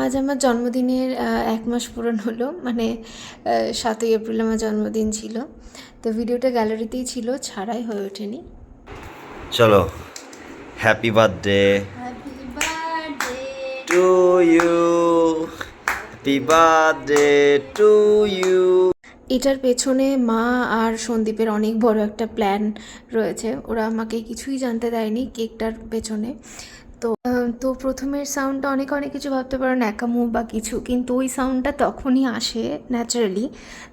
আজ আমার জন্মদিনের 1 মাস পূরণ হলো, মানে 7ই এপ্রিল আমার জন্মদিন ছিল। তো ভিডিওটা গ্যালারিতেই ছিল, ছাড়াই হয়ে ওঠেনি। চলো, happy birthday happy birthday to you, happy birthday to you. এটার পেছনে মা আর সন্দীপের অনেক বড় একটা প্ল্যান রয়েছে। ওরা আমাকে কিছুই জানতে দেয়নি কেকটার পেছনে। তো প্রথমের সাউন্ডটা অনেক কিছু ভাবতে পারো, ন্যাকামো বা কিছু, কিন্তু ওই সাউন্ডটা তখনই আসে ন্যাচারালি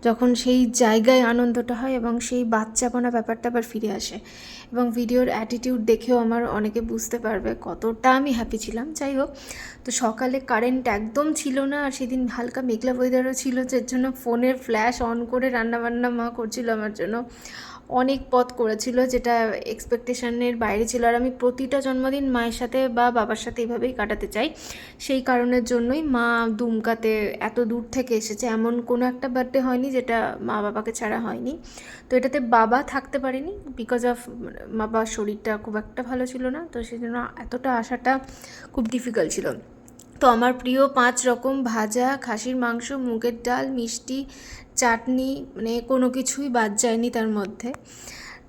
যখন সেই জায়গায় আনন্দটা হয় এবং সেই বাচ্চাপনা ব্যাপারটা আবার ফিরে আসে। এবং ভিডিওর অ্যাটিটিউড দেখেও আমার অনেকে বুঝতে পারবে কতটা আমি হ্যাপি ছিলাম। যাই হোক, তো সকালে কারেন্ট একদম ছিল না, আর সেদিন হালকা মেঘলা ওয়েদারও ছিল, যার জন্য ফোনের ফ্ল্যাশ অন করে রান্নাবান্না মা করছিল আমার জন্য। অনেক পথ করেছিল, যেটা এক্সপেকটেশনের বাইরে ছিল। আর আমি প্রতিটা জন্মদিন মায়ের সাথে বা বাবার সাথে এইভাবেই কাটাতে চাই। সেই কারণের জন্যই মা দুমকাতে এত দূর থেকে এসেছে। এমন কোনো একটা বার্থডে হয়নি যেটা মা বাবাকে ছাড়া হয়নি। তো এটাতে বাবা থাকতে পারেনি বিকজ অফ বাবার শরীরটা খুব একটা ভালো ছিল না, তো সেই জন্য এতটা আসাটা খুব ডিফিকাল্ট ছিল। তো আমার প্রিয় 5 রকম ভাজা, খাসির মাংস, মুগের ডাল, মিষ্টি, চাটনি, মানে কোনো কিছুই বাদ যায়নি তার মধ্যে।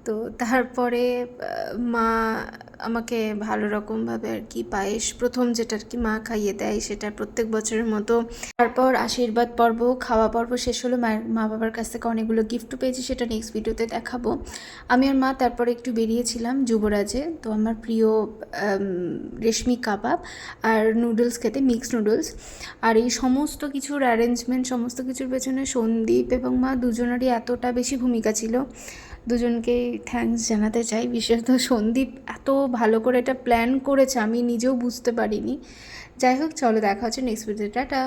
তো তারপরে মা আমাকে ভালো রকমভাবে আর কি পায়েস, প্রথম যেটা আর কি মা খাইয়ে দেয়, সেটা প্রত্যেক বছরের মতো। তারপর আশীর্বাদ পর্ব, খাওয়া পর্ব শেষ হলো। মা বাবার কাছ থেকে অনেকগুলো গিফটও পেয়েছি, সেটা নেক্সট ভিডিওতে দেখাবো। আমি আর মা তারপরে একটু বেরিয়েছিলাম যুবরাজে। তো আমার প্রিয় রেশমি কাবাব আর নুডলস খেতে, মিক্স নুডলস। আর এই সমস্ত কিছুর অ্যারেঞ্জমেন্ট, সমস্ত কিছুর পেছনে সন্দীপ এবং মা দুজনেরই এতটা বেশি ভূমিকা ছিল। দুজনকেই থ্যাঙ্কস জানাতে চাই। বিশেষত সন্দীপ এত ভালো করে এটা প্ল্যান করেছে, আমি নিজেও বুঝতে পারিনি। যাই হোক, চলো দেখা হচ্ছে নেক্সট ভিডিওতে। টাটা।